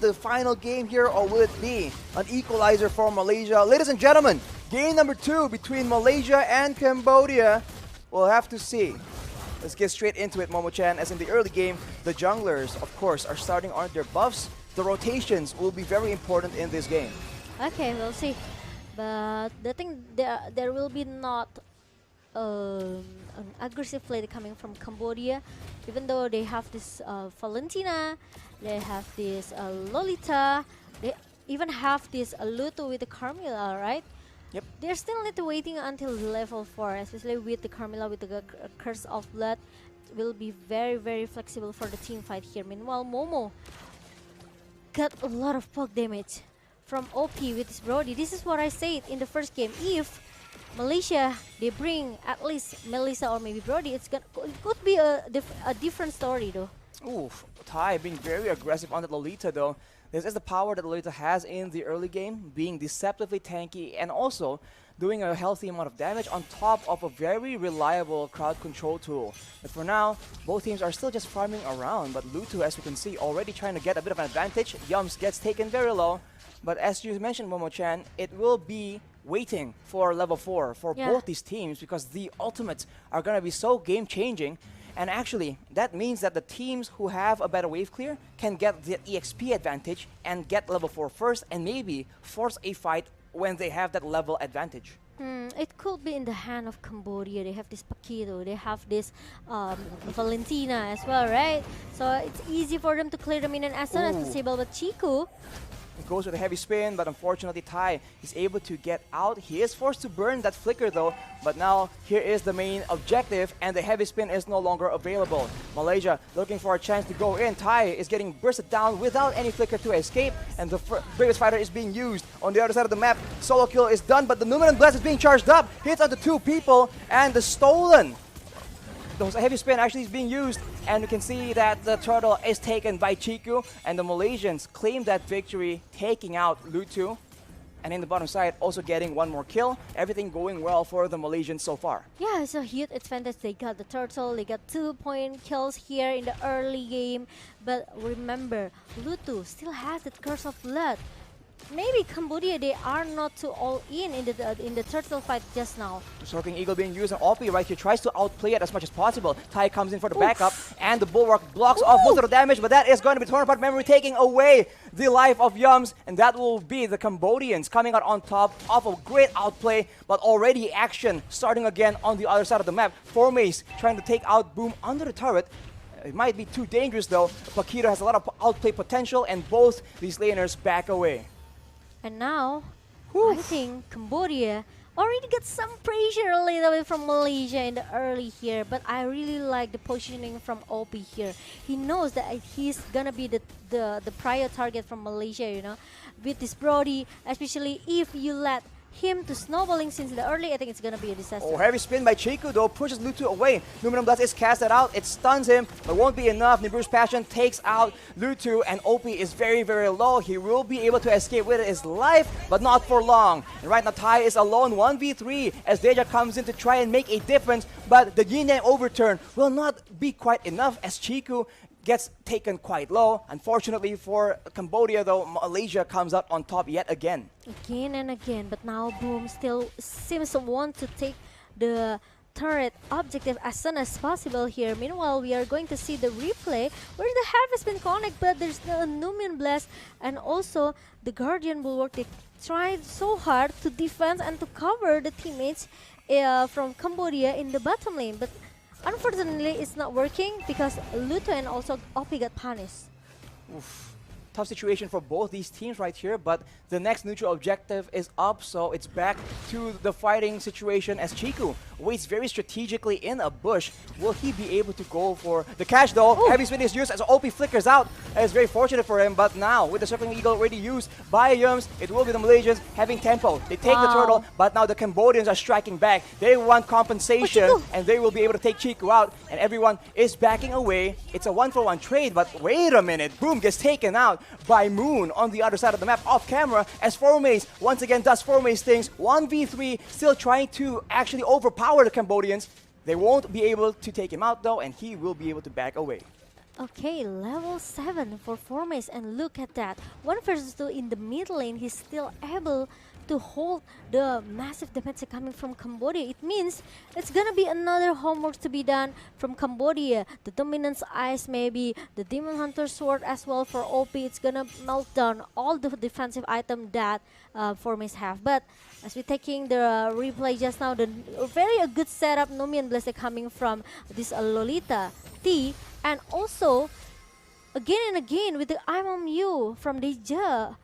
the final game here, or will it be an equalizer for Malaysia? Ladies and gentlemen, game number 2 between Malaysia and Cambodia. We'll have to see. Let's get straight into it, Momo-chan. As in the early game, the junglers, of course, are starting on their buffs. The rotations will be very important in this game. Okay, we'll see. But the thing, there will be not an aggressive play coming from Cambodia, even though they have this Valentina, they have this Lolita, they even have this Luto with the Carmilla, right? Yep. They're still need to waiting until level 4, especially with the Carmilla with the Curse of Blood. It will be very, very flexible for the team fight here. Meanwhile, Momo got a lot of poke damage from OP with his Brody. This is what I said in the first game. If Malaysia, they bring at least Melissa or maybe Brody, it could be a different story though. Oof, Thai being very aggressive on the Lolita though. This is the power that Lolita has in the early game, being deceptively tanky and also doing a healthy amount of damage on top of a very reliable crowd control tool. But for now, both teams are still just farming around, but Luto, as we can see, already trying to get a bit of an advantage. Yums gets taken very low, but as you mentioned, Momo-chan, it will be waiting for level 4 for both these teams because the ultimates are going to be so game-changing. And actually, that means that the teams who have a better wave clear can get the EXP advantage and get level 4 first and maybe force a fight when they have that level advantage. It could be in the hand of Cambodia. They have this Paquito, they have this Valentina as well, right? So it's easy for them to clear the minion as soon as possible, but Chiku... It goes with a heavy spin, but unfortunately Thai is able to get out. He is forced to burn that flicker though, but now here is the main objective and the heavy spin is no longer available. Malaysia looking for a chance to go in. Thai is getting bursted down without any flicker to escape, and the bravest fighter is being used. On the other side of the map, solo kill is done, but the Numinous Blast is being charged up. Hits onto 2 people, and the stolen. The heavy spin actually is being used, and you can see that the turtle is taken by Chiku, and the Malaysians claim that victory, taking out Luto. And in the bottom side, also getting 1 more kill. Everything going well for the Malaysians so far. Yeah, it's a huge advantage. They got the turtle, they got 2-point kills here in the early game. But remember, Luto still has that Curse of Blood. Maybe Cambodia, they are not too all in the turtle fight just now. Soaking Eagle being used, and Opie right here tries to outplay it as much as possible. Thai comes in for the backup, and the Bulwark blocks off most of the damage, but that is going to be torn apart memory, taking away the life of Yums, and that will be the Cambodians coming out on top of a great outplay, but already action starting again on the other side of the map. Formace trying to take out Boom under the turret. It might be too dangerous though. Paquito has a lot of outplay potential, and both these laners back away. And now, I think Cambodia already got some pressure a little bit from Malaysia in the early here, but I really like the positioning from OP here. He knows that he's gonna be the prior target from Malaysia, you know, with this Brody, especially if you let him to snowballing since the early. I think it's gonna be a disaster. Oh, heavy spin by Chiku though, pushes Luto away. Numinous Blast is casted out, it stuns him, but won't be enough. Nibiru's Passion takes out Luto, and OP is very, very low. He will be able to escape with his life, but not for long. And right now Thai is alone 1v3 as Deja comes in to try and make a difference, but the Yin Yang overturn will not be quite enough as Chiku gets taken quite low. Unfortunately for Cambodia though, Malaysia comes out on top yet again. Again and again, but now Boom still seems to want to take the turret objective as soon as possible here. Meanwhile, we are going to see the replay where the Harvest been connected, but there's still a Numian Blast and also the Guardian Bulwark. They tried so hard to defend and to cover the teammates from Cambodia in the bottom lane, but unfortunately, it's not working because Luto and also OP got punished. Oof. Tough situation for both these teams right here, but the next neutral objective is up, so it's back to the fighting situation as Chiku waits very strategically in a bush. Will he be able to go for the catch though? Heavy spin is used as OP flickers out. It's very fortunate for him, but now with the Circling Eagle already used by Yums, it will be the Malaysians having tempo. They take the turtle, but now the Cambodians are striking back. They want compensation, and they will be able to take Chiku out, and everyone is backing away. It's a 1-for-1 trade, but wait a minute. Boom gets taken out by Moon on the other side of the map off camera as Formace once again does Formace things. 1v3, still trying to actually overpower the Cambodians. They won't be able to take him out though, and he will be able to back away. Okay, level 7 for Formes, and look at that. 1 versus 2 in the mid lane, he's still able to hold the massive damage coming from Cambodia. It means it's gonna be another homework to be done from Cambodia. The Dominance Ice, maybe the Demon Hunter Sword as well for OP. It's gonna melt down all the defensive item that Formes have. But as we're taking the replay just now, the very a good setup, Numian Blessed coming from this Lolita T, and also again and again with the I'm on you from Deja.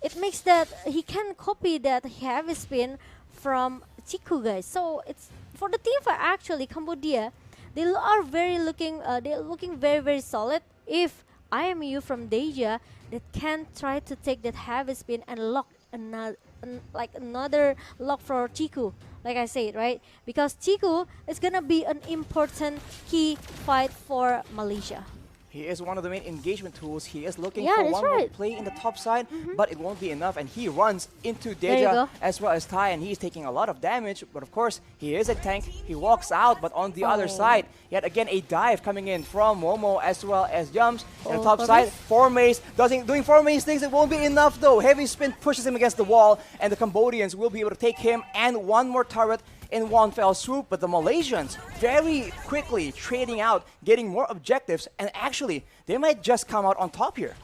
It makes that he can copy that heavy spin from Chiku, guys. So it's for the team fight actually Cambodia. They are they're looking very solid. If I am you from Deja, that can try to take that heavy spin and lock another lock for Chiku. Like I said, right? Because Chiku is gonna be an important key fight for Malaysia. He is one of the main engagement tools. He is looking Yeah, for that's one more right. play in the top side, but it won't be enough. And he runs into There you Deja go. as well as Tai, and he's taking a lot of damage. But of course, he is a tank. He walks out, but on the other Oh. side, yet again a dive coming in from Momo as well as Jumps. On the Oh, top side, Formes doing Formes things. It won't be enough though. Heavy spin pushes him against the wall, and the Cambodians will be able to take him and one more turret in one fell swoop. But the Malaysians very quickly trading out, getting more objectives, and actually they might just come out on top here.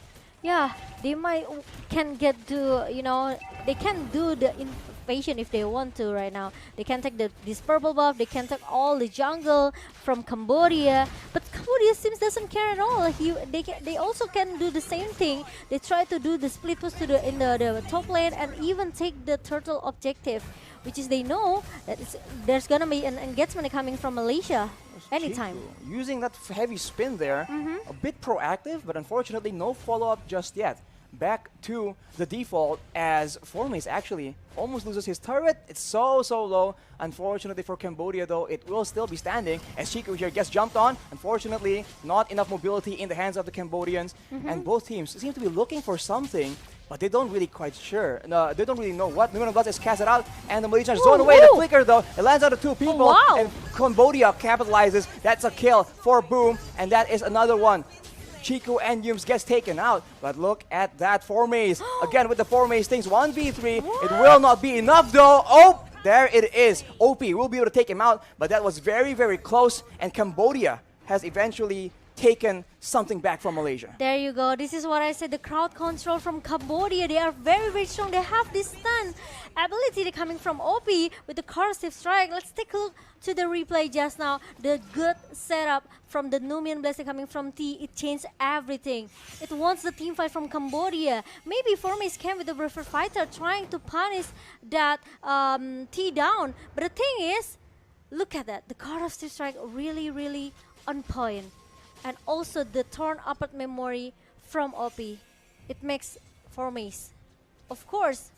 Yeah, they can get to, they can do the invasion if they want to right now. They can take this purple buff, they can take all the jungle from Cambodia, but Cambodia seems doesn't care at all. They also can do the same thing. They try to do the split push to the top lane and even take the turtle objective, which is they know that there's gonna be an engagement coming from Malaysia anytime. Chiku using that heavy spin there, a bit proactive, but unfortunately no follow-up just yet. Back to the default as Formes actually almost loses his turret. It's so low. Unfortunately for Cambodia though, it will still be standing as Chiku here gets jumped on. Unfortunately, not enough mobility in the hands of the Cambodians, and both teams seem to be looking for something, but they don't really quite sure. No, they don't really know what. Numen Blast is casted out, and the Malaysians zone away. The flicker though, it lands on the two people, wow. and Cambodia capitalizes. That's a kill for Boom, and that is another one. Chiku and Yums gets taken out, but look at that Formes. Again with the Formes things, 1v3. It will not be enough though. Oh, there it is. OP will be able to take him out, but that was very close, and Cambodia has eventually taken something back from Malaysia. There you go. This is what I said. The crowd control from Cambodia. They are very strong. They have this stun ability coming from OP with the corrosive strike. Let's take a look to the replay just now. The good setup from the Numian Blessing coming from T. It changed everything. It wants the team fight from Cambodia. Maybe Formes came with the River Fighter trying to punish that T down. But the thing is, look at that. The corrosive strike really on point. And also the torn apart memory from OP. It makes Formes, of course,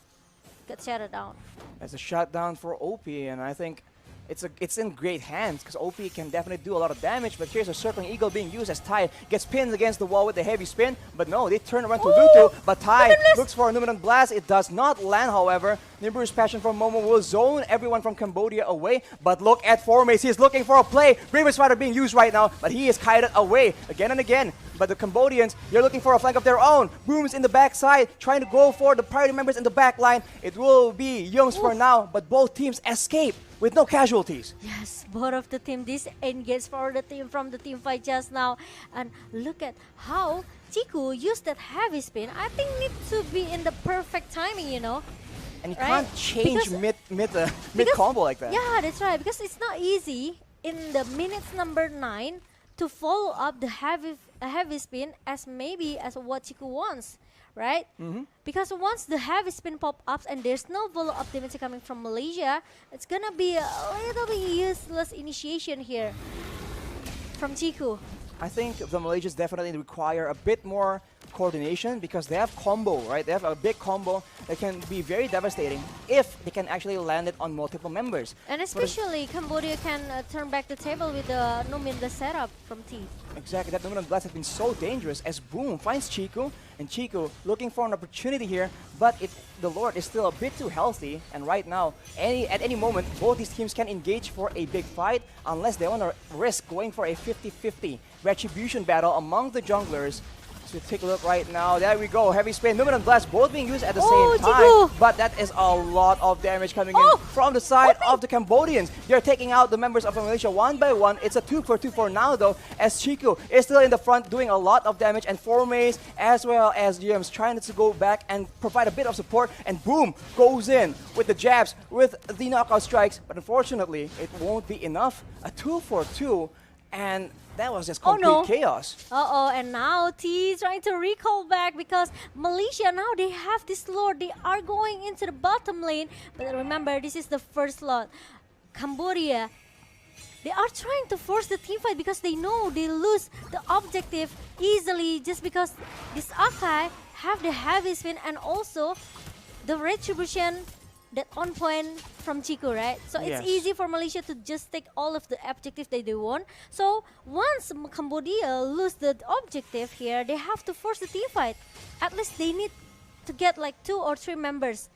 get shut down. That's a shutdown for OP, and I think it's in great hands because OP can definitely do a lot of damage. But here's a circling eagle being used as Tai gets pinned against the wall with the heavy spin. But no, they turn around to Lutu. But Tai looks for a Numenant Blast. It does not land, however. Nimbu's passion from Momo will zone everyone from Cambodia away. But look at Formes. He's looking for a play. Bravest Fighter being used right now, but he is kited away again and again. But the Cambodians, they're looking for a flank of their own. Boom's in the backside, trying to go for the priority members in the back line. It will be Youngs for now, but both teams escape with no casualties. Yes, both of the team disengaged for the team from the team fight just now. And look at how Chiku used that heavy spin. I think needs to be in the perfect timing, you know. And you Right? can't change Because- mid combo like that. Yeah, that's right. Because it's not easy in the minutes number 9 to follow up the heavy spin as what Chiku wants, right? Because once the heavy spin pop ups and there's no follow up damage coming from Malaysia, it's gonna be a little bit useless initiation here from Chiku. I think the Malaysians definitely require a bit more coordination because they have combo, right? They have a big combo that can be very devastating if they can actually land it on multiple members. And especially Cambodia can turn back the table with the the setup from T. Exactly, that Numinum Blast has been so dangerous as Boom finds Chiku, and Chiku looking for an opportunity here, but the Lord is still a bit too healthy, and right now, at any moment, both these teams can engage for a big fight unless they want to risk going for a 50-50 retribution battle among the junglers. So take a look right now. There we go. Heavy spin. Numinum Blast both being used at the same time. But that is a lot of damage coming in from the side of the Cambodians. They're taking out the members of Malaysia one by one. It's a 2-for-2 for now though, as Chiku is still in the front doing a lot of damage, and Formays as well as GM's trying to go back and provide a bit of support, and Boom goes in with the jabs, with the knockout strikes, but unfortunately it won't be enough. A 2-for-2, and that was just complete chaos. And now T is trying to recall back because Malaysia now they have this Lord. They are going into the bottom lane. But remember, this is the first lot. Cambodia, they are trying to force the team fight because they know they lose the objective easily just because this Akai have the heavy spin and also the retribution that on point from Chiku, right? So it's easy for Malaysia to just take all of the objectives that they want. So once Cambodia lose the objective here, they have to force the team fight. At least they need to get like 2 or 3 members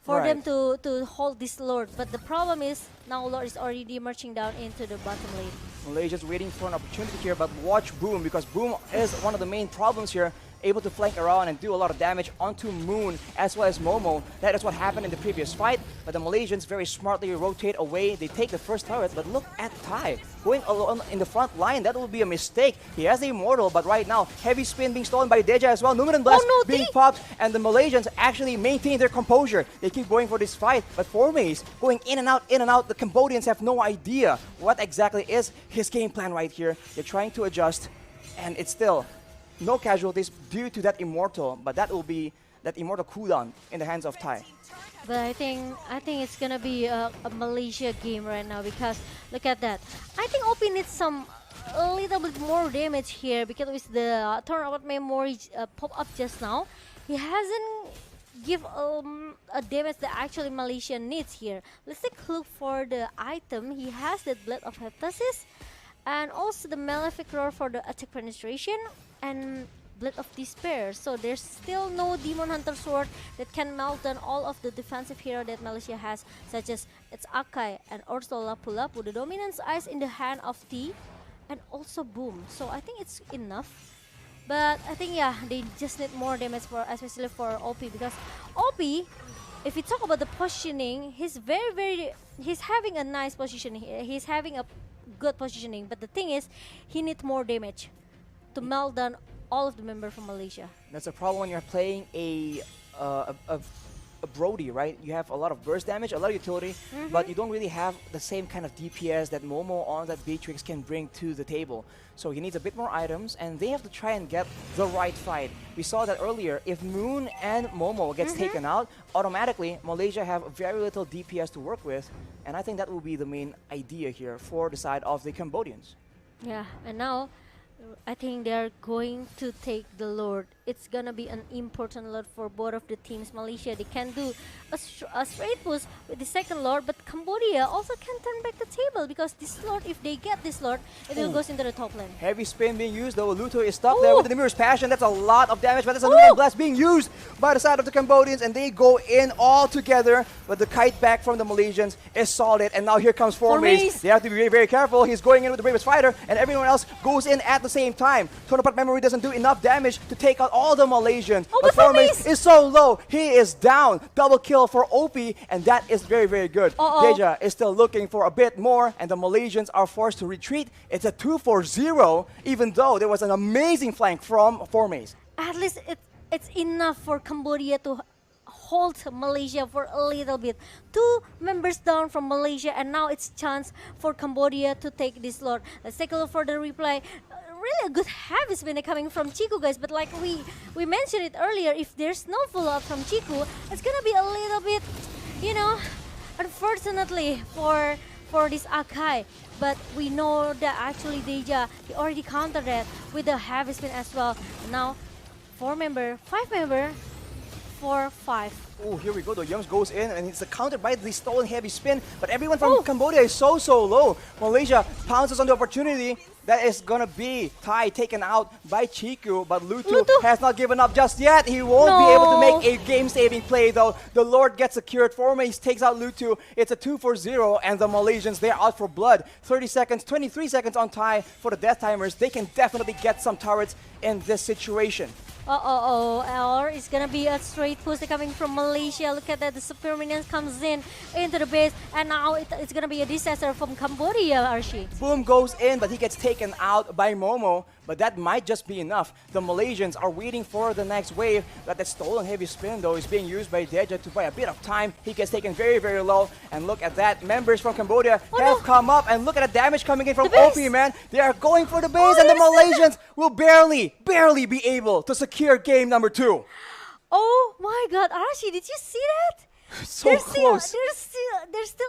for them to hold this Lord. But the problem is now Lord is already marching down into the bottom lane. Malaysia's waiting for an opportunity here, but watch Boom, because Boom is one of the main problems here, able to flank around and do a lot of damage onto Moon as well as Momo. That is what happened in the previous fight, but the Malaysians very smartly rotate away. They take the first turret, but look at Tai going alone in the front line. That will be a mistake. He has the Immortal, but right now, heavy spin being stolen by Deja as well. Numinum Blast being popped, and the Malaysians actually maintain their composure. They keep going for this fight, but Formays going in and out, in and out. The Cambodians have no idea what exactly is his game plan right here. They're trying to adjust, and it's still no casualties due to that Immortal, but that will be that Immortal cooldown in the hands of Tai. But I think it's gonna be a Malaysia game right now because look at that. I think OP needs a little bit more damage here because with the turnout memory pop up just now, he hasn't give a damage that actually Malaysia needs here. Let's take a look for the item. He has that Blade of Heptasis and also the Malefic Roar for the attack penetration and Blade of Despair. So there's still no Demon Hunter Sword that can melt down all of the defensive hero that Malaysia has, such as its Akai and also Lapu Lapu. The Dominance Eyes in the hand of T and also Boom. So I think it's enough. But I think they just need more damage for, especially for OP, because OP, if we talk about the positioning, he's he's having a nice position here. He's having a good positioning, but the thing is, he needs more damage to melt down all of the members from Malaysia. That's a problem when you're playing a Brody, right? You have a lot of burst damage, a lot of utility, but you don't really have the same kind of DPS that Momo or that Beatrix can bring to the table. So he needs a bit more items, and they have to try and get the right fight. We saw that earlier. If Moon and Momo gets taken out, automatically Malaysia have very little DPS to work with, and I think that will be the main idea here for the side of the Cambodians. Yeah, and now I think they're going to take the Lord. It's gonna be an important Lord for both of the teams. Malaysia, they can do a straight push with the second Lord, but Cambodia also can turn back the table because this Lord, if they get this Lord, it will go into the top lane. Heavy spin being used though. Luto is stuck there with the Mirror's Passion. That's a lot of damage, but there's a Luminous Blast being used by the side of the Cambodians, and they go in all together. But the kite back from the Malaysians is solid, and now here comes Formays. They have to be very, very careful. He's going in with the bravest fighter, and everyone else goes in at the same time. Tonopart Memory doesn't do enough damage to take out all the Malaysians. But Formays is so low. He is down. Double kill for OP, and that is very, very good. Deja is still looking for a bit more, and the Malaysians are forced to retreat. It's a 2-4-0, even though there was an amazing flank from Formays. At least it's enough for Cambodia to hold Malaysia for a little bit. 2 members down from Malaysia, and now it's chance for Cambodia to take this Lord. Let's take a look for the replay. Really a good heavy spin coming from Chiku, guys, but like we mentioned it earlier, if there's no follow-up from Chiku, it's gonna be a little bit, you know, unfortunately for this Akai. But we know that actually Deja, he already countered that with the heavy spin as well. Now 4 member, 5 member, 4, 5. Oh, here we go. The Youngs goes in and it's countered by the stolen heavy spin. But everyone from Cambodia is so low. Malaysia pounces on the opportunity. That is gonna be Thai taken out by Chiku. But Lutu has not given up just yet. He won't be able to make a game-saving play though. The Lord gets secured. Formace takes out Lutu. It's a 2-4-0 and the Malaysians, they're out for blood. 30 seconds, 23 seconds on Thai for the death timers. They can definitely get some turrets in this situation. Or it's gonna be a straight push coming from Malaysia. Look at that, the Super Minions comes in into the base, and now it's gonna be a disaster from Cambodia, Archie. Boom goes in, but he gets taken out by Momo. But that might just be enough. The Malaysians are waiting for the next wave. That stolen heavy spin, though, is being used by Deja to buy a bit of time. He gets taken very low. And look at that. Members from Cambodia have come up. And look at the damage coming in from OP, man. They are going for the base. And the Malaysians will barely be able to secure game number 2. Oh my god, Archie, did you see that? So close. They're still